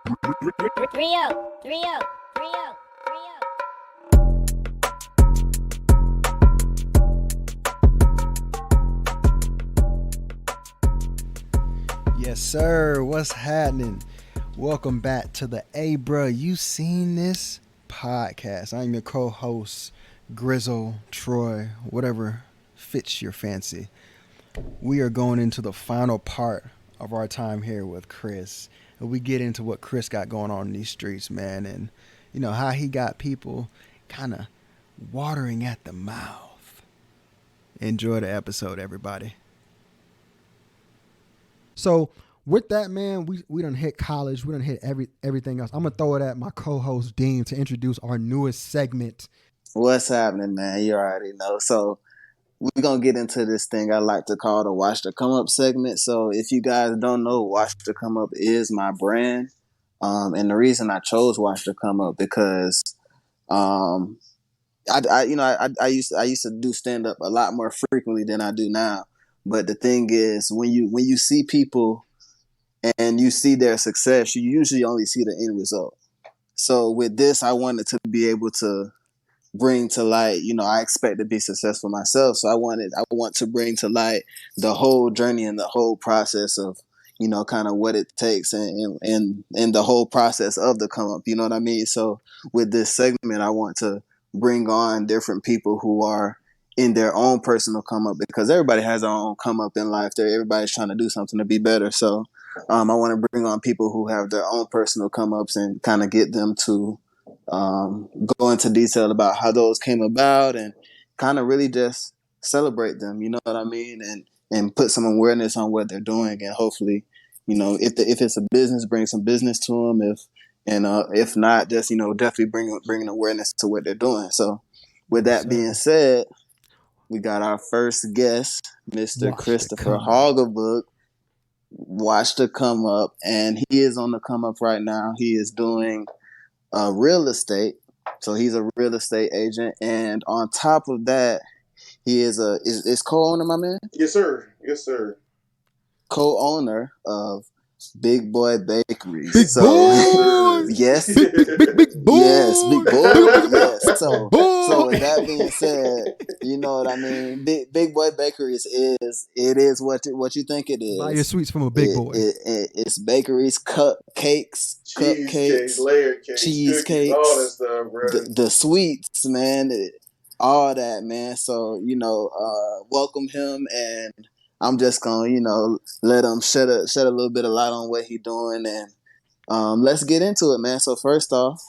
Trio, trio, trio, Yes, sir. What's happening? Welcome back to the A Bruh You Seen This podcast. I'm your co-host, Grizzle, Troy, whatever fits your fancy. We are going into the final part of our time here with Chris. And we get into what Chris got going on in these streets, man, and how he got people kind of watering at the mouth. Enjoy the episode, everybody. So with that, man, we done hit college. We done hit everything else. I'm gonna throw it at my co-host Dean to introduce our newest segment. What's happening, man? You already know. So we're gonna get into this thing I like to call the Watch the Come Up segment. So if you guys don't know, Watch the Come Up is my brand. And the reason I chose Watch the Come Up because I used to do stand up a lot more frequently than I do now. But the thing is, when you see people and you see their success, you usually only see the end result. So with this, I wanted to be able to bring to light, I expect to be successful myself. So I want to bring to light the whole journey and the whole process of, kind of what it takes and the whole process of the come up, you know what I mean? So with this segment, I want to bring on different people who are in their own personal come up, because everybody has their own come up in life. Everybody's trying to do something to be better. So I want to bring on people who have their own personal come ups and kind of get them to go into detail about how those came about and kind of really just celebrate them, you know what I mean? And put some awareness on what they're doing. And hopefully, if it's a business, bring some business to them. If not, just, definitely bringing awareness to what they're doing. So with that being said, we got our first guest, Mr. Christopher Hogglebook. Watch the come up, and he is on the come up right now. He is doing real estate, so he's a real estate agent, and on top of that, he is co-owner, my man. Yes, sir. Yes, sir. Co-owner of Big Boy Bakeries. Big boy. Yes. Big boy. Yes, big boy. Yes. So with that being said, you know what I mean. Big Boy Bakeries is what you think it is. Buy your sweets from a big boy. It's bakeries, cupcakes, layer cakes, cheesecakes, all that stuff, bro. The sweets, man, all that, man. So welcome him, and I'm just gonna let him shed a little bit of light on what he's doing, and let's get into it, man. So first off,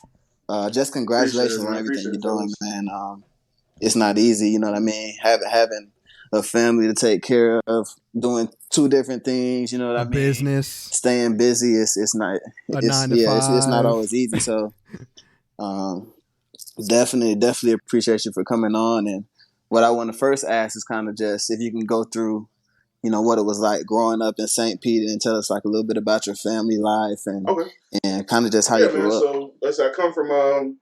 just congratulations on everything you're doing, man. It's not easy, you know what I mean? Having a family to take care of, doing two different things, you know what I mean? Business, staying busy. It's not a 9 to 5. It's not always easy. So, definitely appreciate you for coming on. And what I want to first ask is kind of just if you can go through, what it was like growing up in St. Peter, and tell us like a little bit about your family life and kind of just how you grew up. So let's say I come from I'm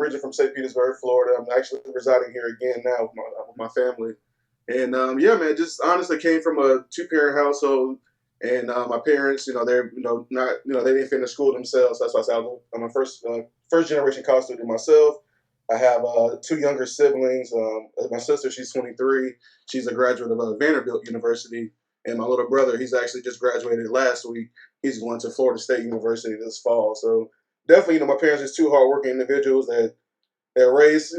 originally from St. Petersburg, Florida. I'm actually residing here again now with my family. And man, just honestly came from a 2-parent household, and my parents, they're not they didn't finish school themselves. That's why I said I'm a first generation college student myself. I have 2 younger siblings. My sister, she's 23. She's a graduate of Vanderbilt University. And my little brother, he's actually just graduated last week. He's going to Florida State University this fall. So definitely, my parents are 2 hardworking individuals that raised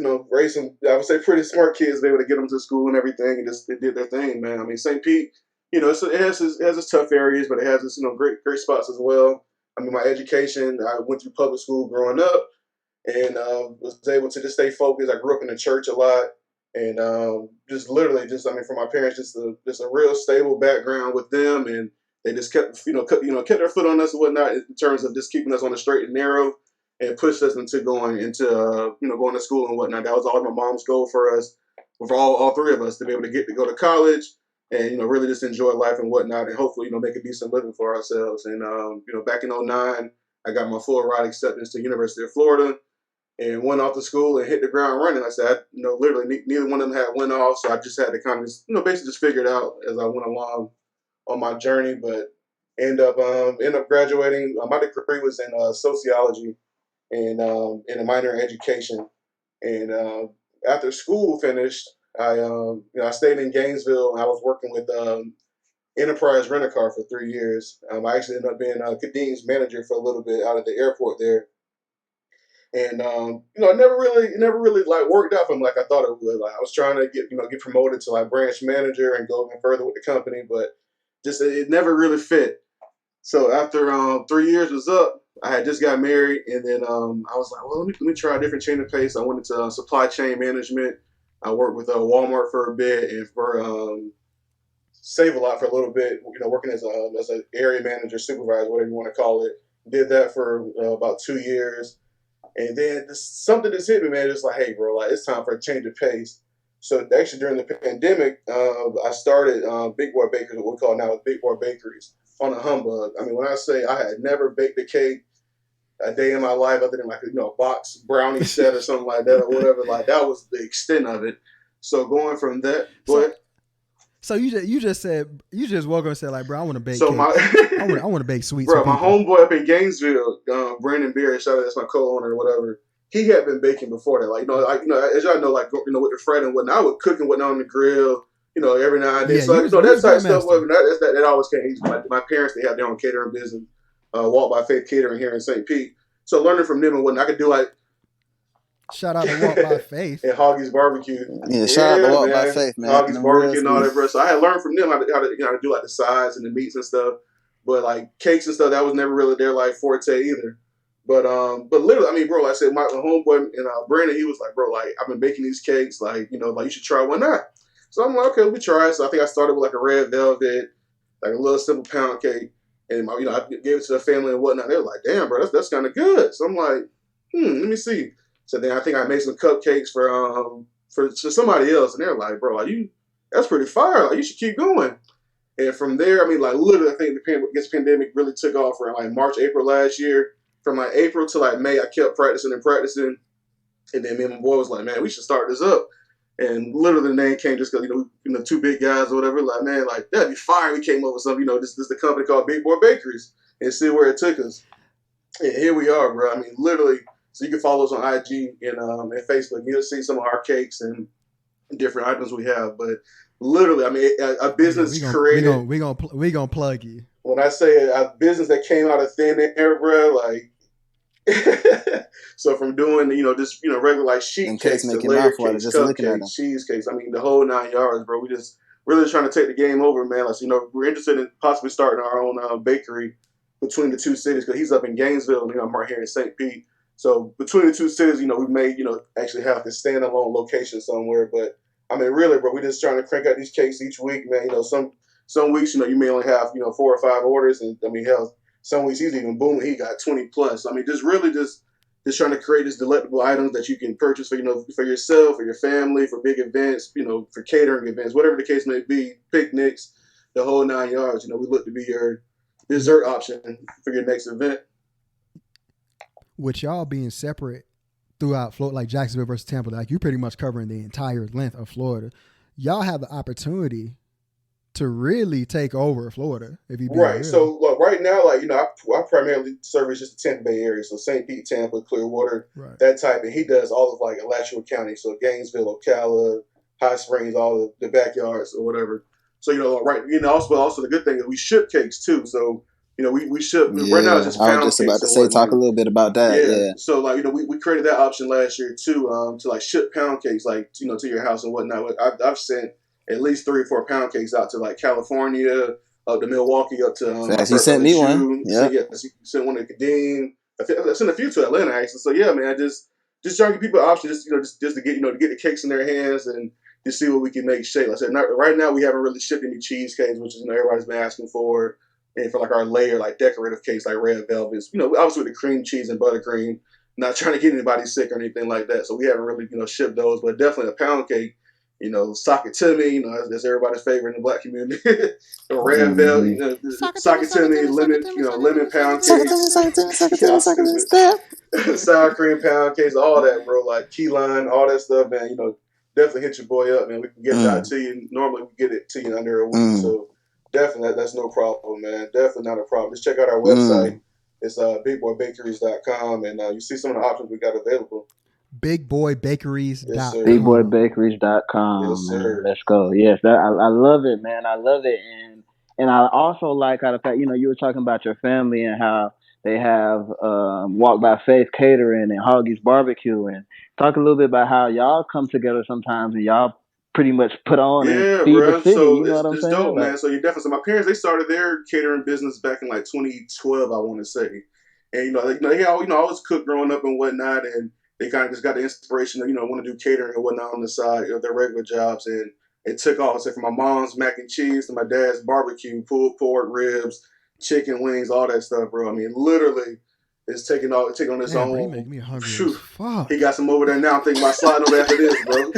some, I would say, pretty smart kids. They were able to get them to school and everything, and just they did their thing, man. I mean, St. Pete, it has its tough areas, but it has its great spots as well. I mean, my education, I went through public school growing up, and was able to just stay focused. I grew up in the church a lot, and from my parents, just a real stable background with them, and they just kept kept their foot on us and whatnot in terms of just keeping us on the straight and narrow, and pushed us into going to school and whatnot. That was all my mom's goal for us, for all 3 of us, to be able to go to college and really just enjoy life and whatnot, and hopefully make a decent living for ourselves. And back in 2009, I got my full ride acceptance to University of Florida, and went off to school and hit the ground running. Like I said, literally neither one of them had went off, so I just had to kind of basically just figure it out as I went along on my journey. But End up graduating. My degree was in sociology and in a minor in education. And after school finished, I stayed in Gainesville. I was working with Enterprise Rent a Car for 3 years. I actually ended up being Kadeen's manager for a little bit out at the airport there. And it never really like worked out for me like I thought it would. Like I was trying to get promoted to like branch manager and go even further with the company, but just it never really fit. So after 3 years was up, I had just got married, and then I was like, well, let me try a different change of pace. I went into supply chain management. I worked with Walmart for a bit, and for Save a Lot for a little bit. Working as an area manager, supervisor, whatever you want to call it. Did that for about 2 years. And then something just hit me, man. It's like, hey, bro, like it's time for a change of pace. So actually, during the pandemic, I started Big Boy Bakeries, what we call now Big Boy Bakeries, on a humbug. I mean, when I say I had never baked a cake a day in my life, other than like a box brownie set or something like that or whatever, like that was the extent of it. So going from that, So you just woke up and said like, bro, I want to bake. So cake. I want to bake sweets. Bro, my homeboy up in Gainesville, Brandon Beer, shout out, that's my co-owner or whatever. He had been baking before that, like as y'all know, like with the Fred and whatnot, I would cook and whatnot on the grill, every now and then. Yeah, so that type of stuff. That always came easy. My parents, they had their own catering business, Walk by Faith Catering here in St. Pete. So learning from them and whatnot, I could do like. Shout out to Walk by Faith. And Hoggy's Barbecue. Yeah, shout out to Walk by Faith, man. Hoggy's Barbecue and all that, bro. So I had learned from them how to do like the sides and the meats and stuff. But like cakes and stuff, that was never really their like forte either. But literally, I mean, bro, like I said, my homeboy and Brandon, he was like, bro, like I've been baking these cakes, like like you should try one out. So I'm like, okay, let me try it. So I think I started with like a red velvet, like a little simple pound cake, and I gave it to the family and whatnot. They were like, damn, bro, that's kind of good. So I'm like, let me see. So then I think I made some cupcakes for somebody else, and they're like, bro, like that's pretty fire. Like you should keep going. And from there, I mean, like literally, I think the pandemic really took off around like March, April last year. From like April to like May, I kept practicing. And then me and my boy was like, man, we should start this up. And literally the name came just because, two big guys or whatever. Like, man, like that'd be fire. We came up with something, this is the company called Big Boy Bakeries, and see where it took us. And here we are, bro. I mean, literally. So you can follow us on IG and Facebook. You'll see some of our cakes and different items we have. But literally, I mean, a business created. We gonna plug you. When I say a business that came out of thin air, bro, like. So from doing just regular like sheet cakes to layer cakes, cupcakes, cheesecakes, I mean the whole 9 yards, bro. We just really trying to take the game over, man. Like we're interested in possibly starting our own bakery between the two cities, because he's up in Gainesville and I'm right here in St. Pete. So between the two cities, we may actually have to standalone location somewhere. But I mean, really, bro, we're just trying to crank out these cakes each week, man. Some weeks you may only have 4 or 5 orders, and I mean hell. Some weeks he's even booming. He got 20 plus. I mean, just trying to create these delectable items that you can purchase for for yourself, for your family, for big events, for catering events, whatever the case may be, picnics, the whole 9 yards. We look to be your dessert option for your next event. With y'all being separate throughout Florida, like Jacksonville versus Tampa, like you're pretty much covering the entire length of Florida. Y'all have the opportunity to really take over Florida if you be right. real. So look, right now, like I primarily service just the Tampa Bay area, so St. Pete, Tampa, Clearwater, right. That type, and he does all of like Alachua County, so Gainesville, Ocala, Hot Springs, all the backyards or whatever. So right, also the good thing is we ship cakes too. So we ship right now. It's just pound cakes. I was just about to talk a little bit about that. Yeah. So like we created that option last year too, to like ship pound cakes like to your house and whatnot. I've sent at least 3 or 4 pound cakes out to like California, up to Milwaukee, up to. You sent me one. Yeah. So sent one to Kadeen. I sent a few to Atlanta actually. So yeah, man, just trying to give people an option, just to get to get the cakes in their hands and to see what we can make shape. Like I said, right now we haven't really shipped any cheesecakes, which is everybody's been asking for, and for like our layer like decorative cakes like red velvets. Obviously with the cream cheese and buttercream. Not trying to get anybody sick or anything like that. So we haven't really shipped those, but definitely a pound cake. Sock it to me, that's everybody's favorite in the black community. The red velvet, sock it to me, lemon pound cakes, sour cream pound cakes, all that, bro. Like key lime, all that stuff, man. Definitely hit your boy up, man. We can get it out to you. Normally we get it to you under a week. So Definitely, that's no problem, man. Definitely not a problem. Just check out our Mm. website. It's bigboybakeries.com, and you see some of the options we got available. Bigboybakeries.com. Yes, sir. BigBoyBakeries.com, Yes, man. sir. Let's go. Yes, I love it, man. I love it, and I also like how the fact you were talking about your family and how they have Walk by Faith Catering and Hoggy's Barbecue, and talk a little bit about how y'all come together sometimes and y'all pretty much put on and Yeah, feed the bro. city. So You know what I'm it's saying? dope, Like, man. So you definitely. So my parents, they started their catering business back in like 2012, I want to say. And they always cooked growing up and whatnot, and they kind of just got the inspiration to want to do catering and whatnot on the side of their regular jobs, and it took off. So from my mom's mac and cheese to my dad's barbecue, pulled pork, ribs, chicken wings, all that stuff, bro. I mean, literally, it's taking on its Damn, bro, you own. make me hungry as Phew. fuck. He got some over there now. I'm thinking about sliding over after this, bro. I'm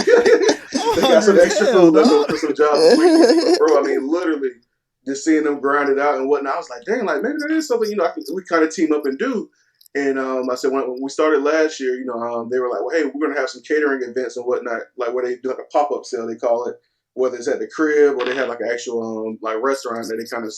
They got some hungry as extra hell, food left over dog. for some jobs this weekend. But bro, I mean, literally, just seeing them grind it out and whatnot, I was like, dang, like maybe there is something we kind of team up and do. And I said when we started last year, they were like, well, hey, we're gonna have some catering events and whatnot, like where they do like a pop up sale, they call it, whether it's at the crib or they have like an actual like restaurant that they kind of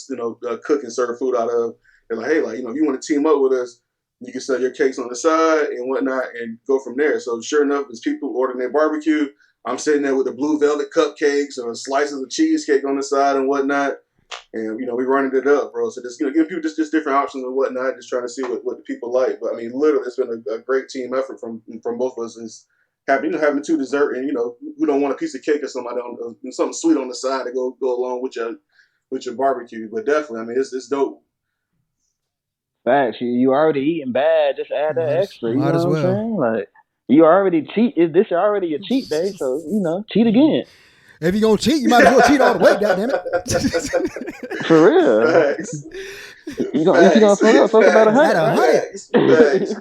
cook and serve food out of. They're like, hey, like if you want to team up with us, you can sell your cakes on the side and whatnot and go from there. So sure enough, as people ordering their barbecue, I'm sitting there with the blue velvet cupcakes or slices of cheesecake on the side and whatnot. And we running it up, bro. So just giving people just different options and whatnot, just trying to see what the people like. But I mean, literally, it's been a great team effort from both of us. Is having two dessert and who don't want a piece of cake or somebody on something sweet on the side to go along with your barbecue. But definitely, I mean, it's dope. facts. You already eating bad. Just add that extra. You Might know as what I'm well. saying? Like, you already cheat. This already a cheat day, so cheat again. If you're gonna cheat, you might as well cheat all the way, goddammit. For real. Facts. If you're gonna fuck about 100, right? Facts.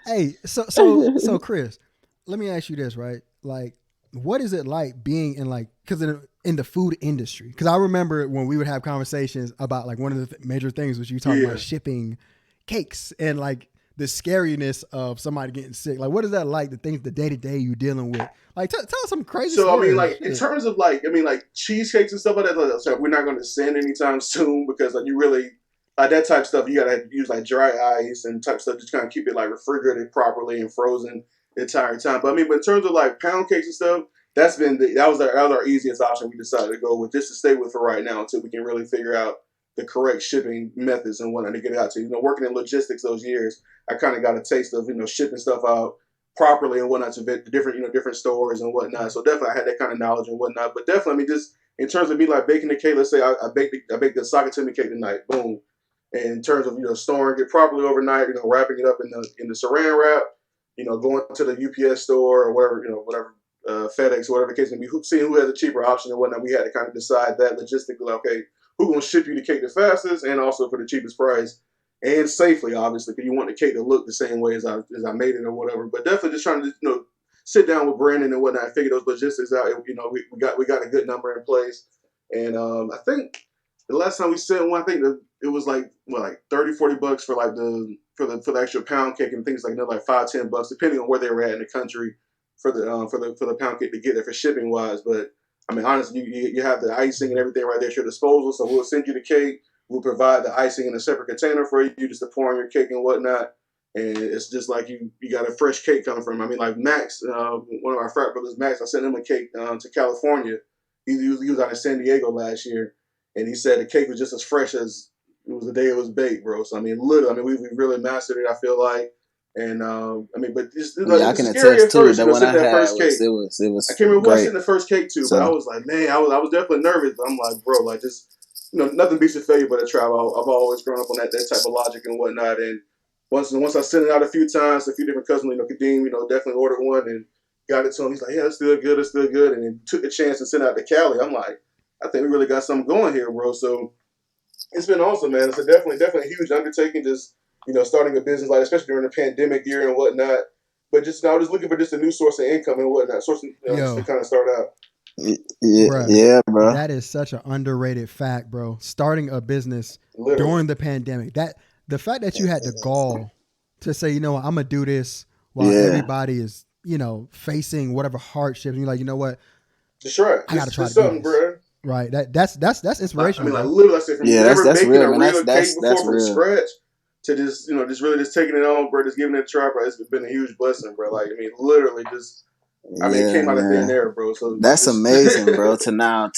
Hey, so Chris, let me ask you this, right? Like, what is it like being because in the food industry? Because I remember when we would have conversations about like one of the major things was you talking about shipping cakes and like the scariness of somebody getting sick. Like, what is that like? The day to day you're dealing with. Like, tell us some crazy. So stories. I mean, like in terms of like cheesecakes and stuff like that. Like, we're not going to send anytime soon because like you really that type of stuff you gotta use like dry ice and type of stuff to kind of keep it like refrigerated properly and frozen the entire time. But in terms of like pound cakes and stuff, that was our easiest option. We decided to go with just to stay with for right now until we can really figure out the correct shipping methods and whatnot to get it out to. Working in logistics those years, I kind of got a taste of shipping stuff out properly and whatnot to different stores and whatnot. So definitely I had that kind of knowledge and whatnot. But definitely, I mean, just in terms of me like baking the cake, let's say I baked the Sakatumi cake tonight, boom. And in terms of storing it properly overnight, wrapping it up in the saran wrap, going to the UPS store or whatever FedEx or whatever the case may be, seeing who has a cheaper option and whatnot. We had to kind of decide that logistically, okay, who's going to ship you the cake the fastest and also for the cheapest price and safely, obviously, because you want the cake to look the same way as I made it or whatever. But definitely just trying to sit down with Brandon and whatnot, figure those logistics out. We got a good number in place, and I think the last time we sent one, I think it was like $30-$40 for like for the actual pound cake and things like that, like $5-$10 depending on where they were at in the country for the pound cake to get there for shipping wise. But I mean, honestly, you have the icing and everything right there at your disposal. So we'll send you the cake. We'll provide the icing in a separate container for you just to pour on your cake and whatnot. And it's just like you got a fresh cake coming from. I mean, like Max, one of our frat brothers, Max, I sent him a cake to California. He was out in San Diego last year. And he said the cake was just as fresh as it was the day it was baked, bro. So, I mean, we really mastered it, I feel like. And, but it's I can scary attest at first, to it. The one I had first cake. it was I can't remember who I great. sent the first cake to, So, but I was like, man, I was definitely nervous. But I'm like, bro, like this, nothing beats a failure but a travel. I've always grown up on that type of logic and whatnot. And once I sent it out a few times, a few different customers, Kadeem, definitely ordered one and got it to him. He's like, yeah, it's still good. And then took a chance and sent it out to Cali. I'm like, I think we really got something going here, bro. So it's been awesome, man. It's definitely a huge undertaking, just, starting a business, like, especially during the pandemic year and whatnot. But just, I was looking for just a new source of income and whatnot, just to kind of start out. Yeah, bro. That is such an underrated fact, bro. Starting a business Literally. during the pandemic. The fact that you had the gall to say, I'm going to do this while everybody is, facing whatever hardships. And you're like, you know what? Just try it. I got to try to something, do this. bro. right? That's I inspirational. mean, like bro. literally, I said from Yeah, never that's making real, a man. real cake before That's from real. scratch to just just really just taking it on, bro. Just giving it a try, bro. It's been a huge blessing, bro. Like I mean, literally just. I mean, it Yeah, came out of thin man. air, bro. So That's just amazing, bro. To now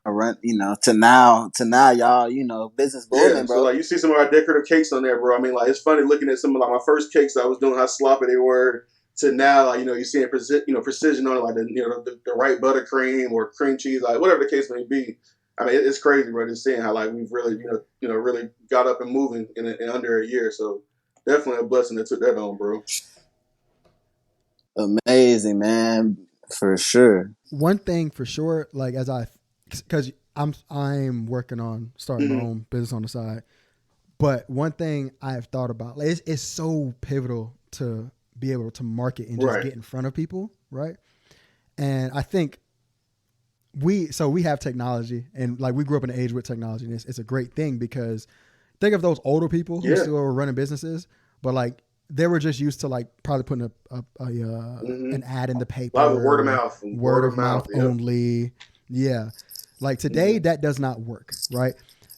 run, to now, y'all, business yeah. booming, So bro. like you see some of our decorative cakes on there, bro. I mean, like it's funny looking at some of like my first cakes I was doing, how sloppy they were. To now, like you seeing precision on it, like the right buttercream or cream cheese, like whatever the case may be. I mean, it's crazy, bro. Just seeing how like we've really really got up and moving in under a year. So definitely a blessing that took that on, bro. Amazing, man, for sure. One thing for sure, like because I'm working on starting my own business on the side, but one thing I've thought about, like, it's so pivotal to be able to market and just Right. get in front of people, right? And I think we have technology, and like we grew up in an age with technology, and it's a great thing because think of those older people who Yeah. still were running businesses, but like they were just used to like probably putting an ad in the paper, A lot of word of mouth, word of mouth yeah. only. Yeah, like today that does not work, right?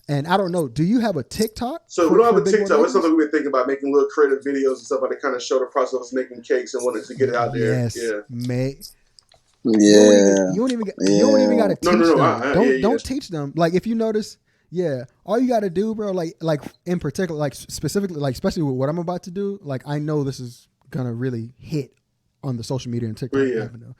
And I don't know. Do you have a TikTok? So we don't have a Big Boy TikTok. That's Bakeries? something we've been thinking about, making little creative videos and stuff like that, kind of show the process of making cakes and wanting to get it out there. Yes, Yeah. mate. Yeah. You don't even got to teach No. them. Don't Yeah. teach them. Like if you notice, yeah, all you got to do, bro. Like in particular, like specifically, like especially with what I'm about to do. Like I know this is gonna really hit on the social media and TikTok avenue.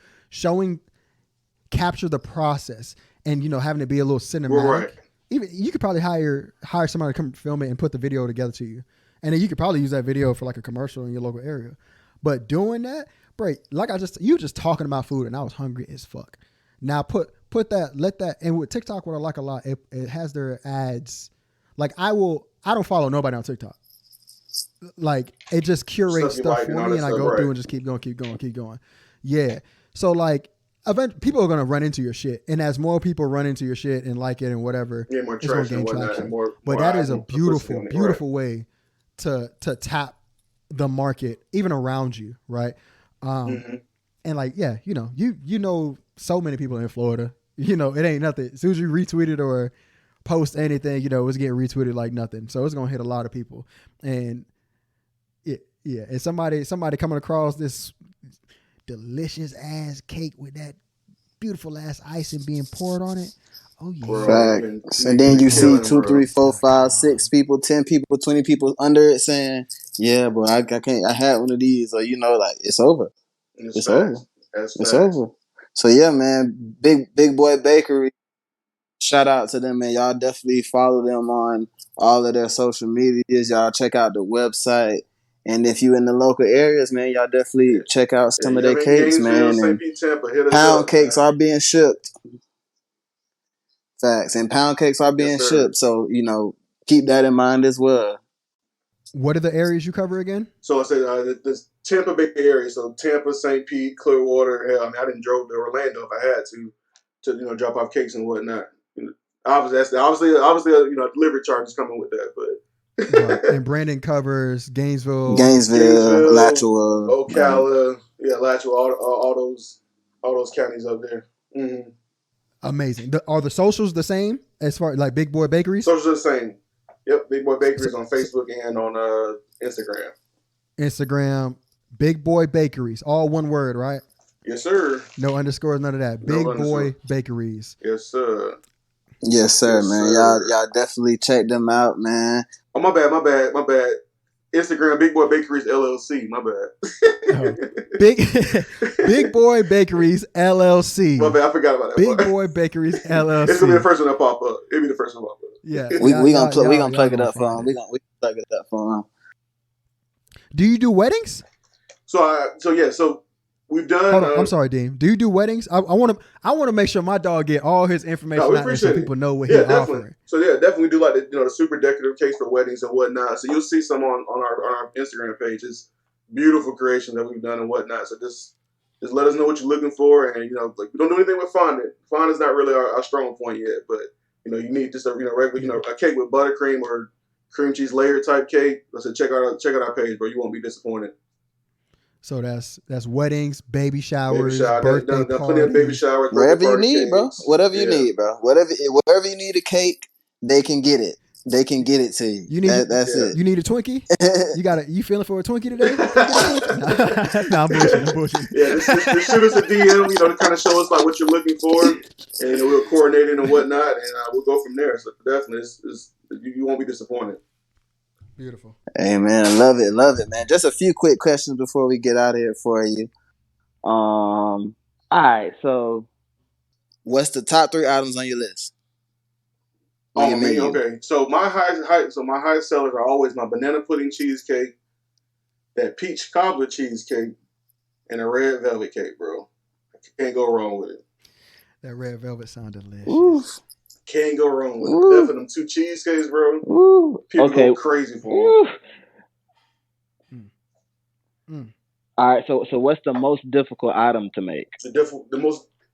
Capture the process, and having it be a little cinematic. Right. Even you could probably hire somebody to come film it and put the video together to you, and then you could probably use that video for like a commercial in your local area. But doing that, bro, like you were just talking about food, and I was hungry as fuck. Now put that, and with TikTok, what I like a lot, it has their ads. Like I don't follow nobody on TikTok. Like it just curates stuff for me, and I go through and just keep going. Yeah. So like, eventually people are gonna run into your shit, and as more people run into your shit and like it and whatever, More it's gonna gain traction. But that is a beautiful way to tap the market, even around you, right? And like, yeah, you know so many people in Florida. It ain't nothing. As soon as you retweet it or post anything, it's getting retweeted like nothing. So it's gonna hit a lot of people. And yeah, and somebody coming across this delicious ass cake with that beautiful ass icing being poured on it. Oh yeah. Facts. And then you see 2, 3, 4, 5, 6 people, 10 people, 20 people under it saying, "Yeah, but I can't. I had one of these," or like it's over. It's over. It's over. So yeah, man, Big Boy Bakery. Shout out to them, man. Y'all definitely follow them on all of their social medias. Y'all check out the website. And if you in the local areas, man, y'all definitely check out some of their cakes, man. And pound cakes are being shipped. Facts. And pound cakes are being shipped. So, keep that in mind as well. What are the areas you cover again? So I said the Tampa Bay area. So Tampa, St. Pete, Clearwater. Hell, I mean, I didn't drove to Orlando if I had to drop off cakes and whatnot. Obviously, delivery charges coming with that, but. Right. And Brandon covers Gainesville, Alachua, Ocala, Alachua, all those counties up there. Mm-hmm. Amazing. Are the socials the same as far like Big Boy Bakeries? Socials are the same. Yep, Big Boy Bakeries on Facebook and on Instagram. Instagram, Big Boy Bakeries, all one word, right? Yes, sir. No underscores, none of that. Big Boy Bakeries. Yes, sir. Yes, sir, man. Y'all definitely check them out, man. Oh, my bad. Instagram, Big Boy Bakeries LLC. My bad. Big Boy Bakeries LLC. My bad. I forgot about that. Big Boy Bakeries LLC. It's gonna be the first one that pop up. It'll be the first one that pop up. Yeah, we gonna plug it up for them. We gonna plug it up for them. Do you do weddings? So we've done. Hold on, I'm sorry, Dean. Do you do weddings? I want to make sure my dog get all his information out there so people know what he's offering. So definitely do like the super decorative cakes for weddings and whatnot. So you'll see some on our Instagram page. It's beautiful creation that we've done and whatnot. So just let us know what you're looking for, and like we don't do anything with fondant. Fondant is not really our strong point yet, but you need just a regular a cake with buttercream or cream cheese layer type cake. Let's say check out our page, bro. You won't be disappointed. So that's weddings, baby Baby showers, shower, birthday done plenty of baby parties. showers, Wherever birthday you party need, bro. cakes. Whatever you Yeah. need, bro. Wherever you need a cake, they can get it. They can get it to you. You need That's Yeah. it. You need a Twinkie? You feeling for a Twinkie today? Come get a Twinkie. Nah, I'm bullshit. Yeah, just shoot us a DM, to kind of show us like what you're looking for, and we'll coordinate it and whatnot, and we'll go from there. So definitely, you won't be disappointed. Beautiful. Hey man, I love it, man. Just a few quick questions before we get out of here for you. All right, so what's the top 3 items on your list? On your Me, menu? okay. So my highest sellers are always my banana pudding cheesecake, that peach cobbler cheesecake, and a red velvet cake, bro. Can't go wrong with it. That red velvet sound delicious. Oof. Can't go wrong with Ooh. it. Definitely them 2 cheesecakes, bro. Ooh. People Okay. go crazy for them. All right, so what's the most difficult item to make?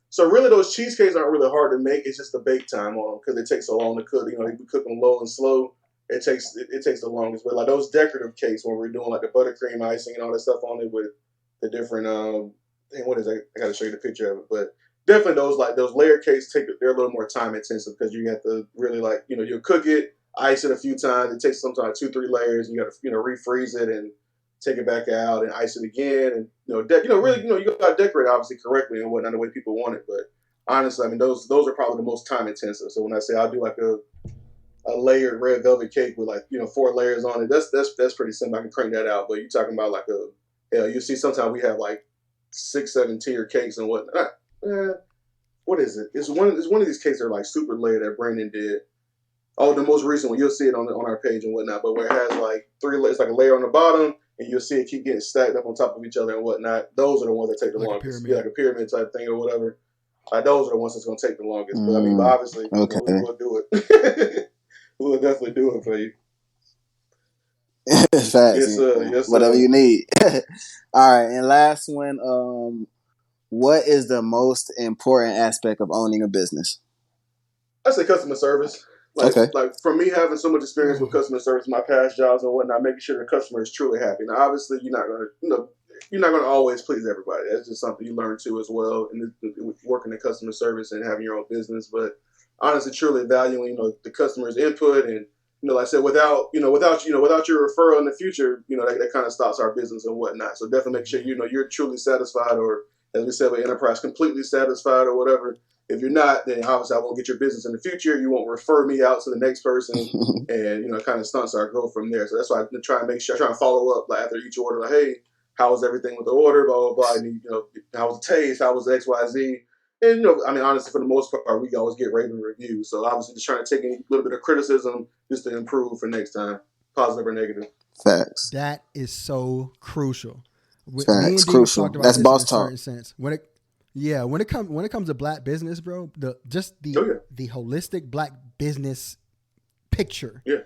So really, those cheesecakes aren't really hard to make. It's just the bake time on them because it takes so long to cook. We cook them low and slow. It takes the longest. But like those decorative cakes, when we're doing like the buttercream icing and all that stuff on it with the different what is that? I got to show you the picture of it. But definitely those layer cakes they're a little more time intensive because you have to really you'll cook it, ice it a few times. It takes sometimes 2-3 layers. And you got to refreeze it and take it back out and ice it again, and you got to decorate obviously correctly and whatnot the way people want it. But honestly, I mean those are probably the most time intensive. So when I say I'll do like a layered red velvet cake with 4 layers on it, that's pretty simple. I can crank that out. But you're talking about you see sometimes we have 6-7 tier cakes and whatnot. What is it? It's one of these cakes that are super layered that Brandon did. Oh, the most recent one. You'll see it on our page and whatnot. But where it has 3 layers, like a layer on the bottom. And you'll see it keep getting stacked up on top of each other and whatnot. Those are the ones that take the longest. Yeah, like a pyramid type thing or whatever. Those are the ones that's going to take the longest. But I mean, obviously, okay. we'll do it. We'll definitely do it for you. Facts. Yes, sir. Yes, sir. Whatever you need. All right, and last one. What is the most important aspect of owning a business? I say customer service. Okay. Like for me, having so much experience with customer service, my past jobs and whatnot, making sure the customer is truly happy. Now, obviously, you're not gonna always please everybody. That's just something you learn too as well, and working in customer service and having your own business. But honestly, truly valuing the customer's input, and like I said, without your referral in the future, that kind of stops our business and whatnot. So definitely make sure you're truly satisfied, or as we said with Enterprise, completely satisfied or whatever. If you're not, then obviously I won't get your business in the future. You won't refer me out to the next person, and it kind of stunts our growth from there. So that's why I try and follow up after each order. Hey, how was everything with the order? Blah blah blah. And how was the taste? How was the XYZ? And I mean, honestly, for the most part, we always get raving reviews. So obviously, just trying to take a little bit of criticism just to improve for next time, positive or negative. Facts. That is so crucial. Facts. Crucial. That's boss talk. When it comes to black business, bro, the holistic black business picture. Yeah.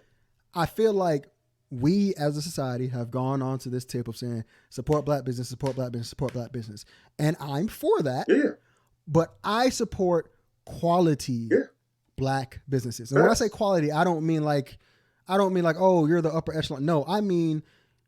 I feel like we as a society have gone on to this tip of saying support black business, support black business, support black business. And I'm for that. Yeah. But I support quality black businesses. And when I say quality, I don't mean like, oh, you're the upper echelon. No, I mean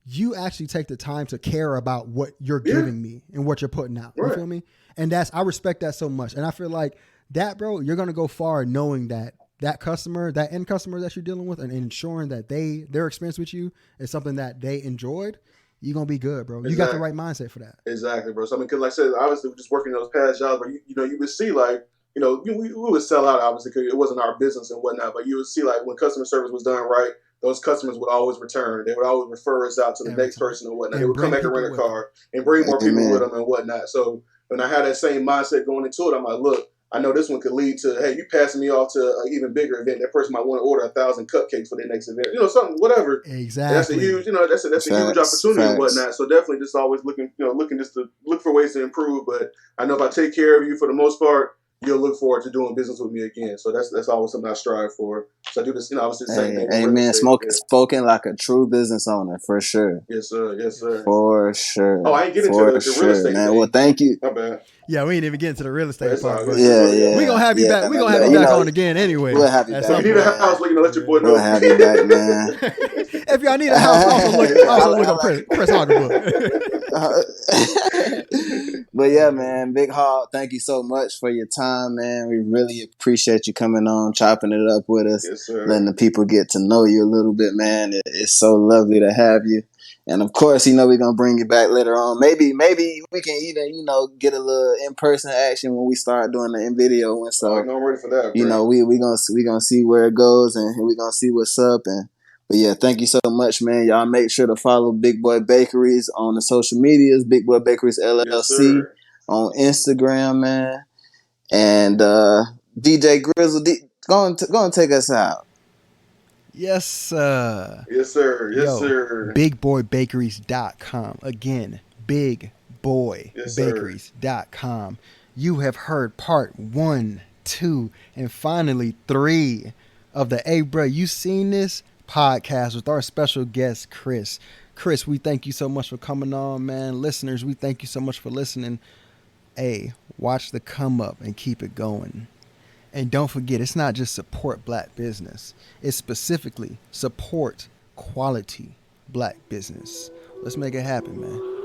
you actually take the time to care about what you're giving me and what you're putting out. You feel me? And I respect that so much. And I feel like that, bro, you're going to go far knowing that customer, that end customer that you're dealing with, and ensuring that their experience with you is something that they enjoyed. You're going to be good, bro. Exactly. You got the right mindset for that. Exactly, bro. So, I mean, because like I said, obviously, we're just working those past jobs where, you would see, we would sell out, obviously, because it wasn't our business and whatnot, but you would see, when customer service was done right, those customers would always return. They would always refer us out to the next person and whatnot. They would come back and rent a car and bring more people with them and whatnot. So when I had that same mindset going into it, I'm like, look, I know this one could lead to, hey, you passing me off to an even bigger event. That person might want to order 1,000 cupcakes for their next event. Something, whatever. Exactly. That's a huge, that's a huge opportunity and whatnot. So definitely just always looking just to look for ways to improve. But I know if I take care of you for the most part, you'll look forward to doing business with me again. So that's always something I strive for. So I do this, obviously the same thing. Amen. Spoken like a true business owner, for sure. Yes, sir. Yes, sir. For sure. Oh, I ain't getting into the real estate man. thing. Well, thank you. My bad. Yeah, we ain't even getting to the real estate part. But yeah. We're going to have you back. We're going to have you back on again anyway. We'll have you back. You need a house, let your boy know. We'll have you back, man. If y'all need a house, also look up Chris Hoggerbook. But yeah, man, Big Hog, thank you so much for your time, man. We really appreciate you coming on, chopping it up with us, Yes, sir. letting the people get to know you a little bit, man. It's so lovely to have you. And of course, we're gonna bring you back later on. Maybe we can even, get a little in-person action when we start doing the in-video one. So I'm ready for that, bro. we gonna see where it goes, and we gonna see what's up. But yeah, thank you so much, man. Y'all make sure to follow Big Boy Bakeries on the social medias, Big Boy Bakeries LLC on Instagram, man. And DJ Grizzle, go and take us out. Yes, sir. Yes, sir. Yes, Yo, sir. BigBoyBakeries.com. Again, BigBoyBakeries.com. You have heard part 1, 2, and finally 3 of the Hey Bruh, You Seen This podcast with our special guest, Chris. Chris, we thank you so much for coming on, man. Listeners, we thank you so much for listening. Hey, watch the come up and keep it going. And don't forget, it's not just support black business. It's specifically support quality black business. Let's make it happen, man.